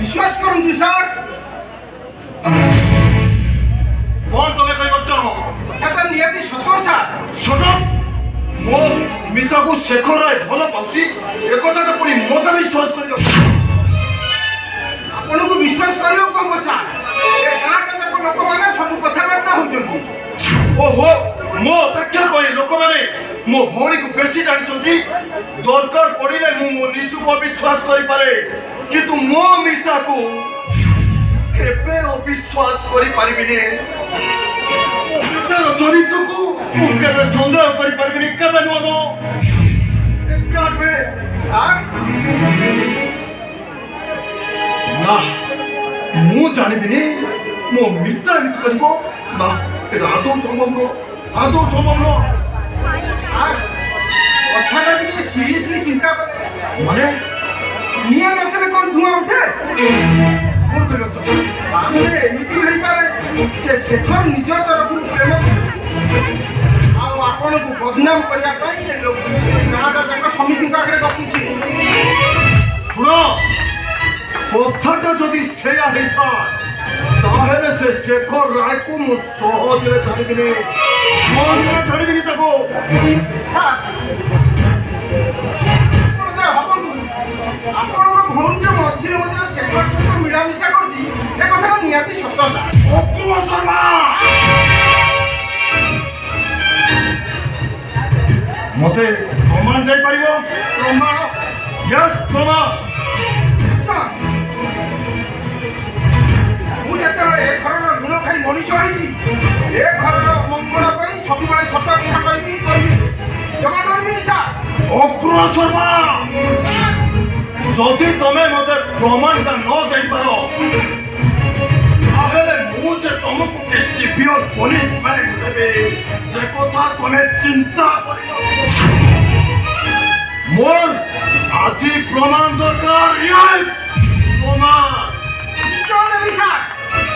বিশ্বাস করুন স্যার কোন তুমি কই বচ্চ কথাটা নিহাতি সত স্যার শোন মো মিত্রକୁ শেখর রায় ভাল পাচ্ছি এ কথাটা পুଣି মতো বিশ্বাস করিল ଆପଣଙ୍କୁ ବିଶ୍ୱାସ କରିବାକୁ କଣ ସ୍ୟାର ଏ ଗାଁଟା ଯାକ ଲୋକମାନେ ସବୁ କଥାବାର୍ତ୍ତା ହଉଛନ୍ତି ଓହୋ ମୋ ଅପେକ୍ଷା କହି ଲୋକମାନେ ମୋ ଭଉଣୀକୁ ବେଶୀ ଜାଣିଛନ୍ତି ଦରକାର ପଡ଼ିଲେ ମୁଁ ମୋ ନିଜକୁ ଅବିଶ୍ୱାସ କରିପାରେ କିନ୍ତୁ ମୋ ମିତାକୁ କେବେ ଅବିଶ୍ୱାସ କରିପାରିବିନି ତାର ଚରିତ୍ରକୁ ମୁଁ କେବେ ସନ୍ଦେହ କରିପାରିବିନି କେବେ ନୁହଁ স্যার ନା ମୁଁ ଜାଣିବିନି ମୋ ମିତା ଏମିତି କରିବ ନା এটা আদৌ সম্ভব নয় আদৌ সম্ভব নয় স্যার কথাটা ଟିକେ সিরিয়াসলি চিন্তা করে মানে নিଆଁ ନଥିଲେ କଣ ଧୂଆଁ ଉଠେ কোন করে ତାହେଲେ ଏମିତି ବି ହେଇପାରେ ସେ ଶେଖର ନିଜ ତରଫରୁ ପ୍ରେମ ଆଉ ଆପଣଙ୍କୁ ବଦନାମ କରିବା ପାଇଁ ଏ ଗାଁଟା ଯାକ ସମିତିଙ୍କ ଆଗରେ ଗପୁଛି শুনো কথাটা যদি সেয়া হইতাম তাহলে সে শেখর রায়କୁ ମୁଁ ସହଜରେ ଛାଡ଼ିବିନି ତାକୁ স্যার ଆପଣ ଯାହା ଭାବନ୍ତୁ ଆପଣଙ୍କ ଭଉଣୀ ଯୋଉ ମଝିରେ ମଝିରେ ଶେଖର ସହିତ ମିଳାମିଶା କରୁଛି ଏ କଥାଟା ନିହାତି ସତ ସାର୍ ଅପୂର୍ବ ଶର୍ମା ମତେ ପ୍ରମାଣ ଦେଇପାରିବ ପ୍ରମାଣ ୟେସ୍ ପ୍ରମାଣ ସାର୍ ମୁଁ ଯେତେବେଳେ ଏ ଘରର ଋଣ ଖାଇ ମଣିଷ ହେଇଛି ଏ ଘରର ମଙ୍ଗଳ ପାଇଁ ସବୁବେଳେ ସତ କଥା କହିବି ଜମା କରିବିନି ସାର୍ ଅପୂର୍ବ ଶର୍ମା ଯଦି ତମେ ମତେ ପ୍ରମାଣଟା ନ ଦେଇପାର ତାହେଲେ ମୁଁ ଯେ ତମକୁ କି ସିଭିୟର ପନିଶମେଣ୍ଟ ଦେବି ସେ କଥା ତମେ ଚିନ୍ତା କରିବ ମୋର ଆଜି ପ୍ରମାଣ ଦରକାର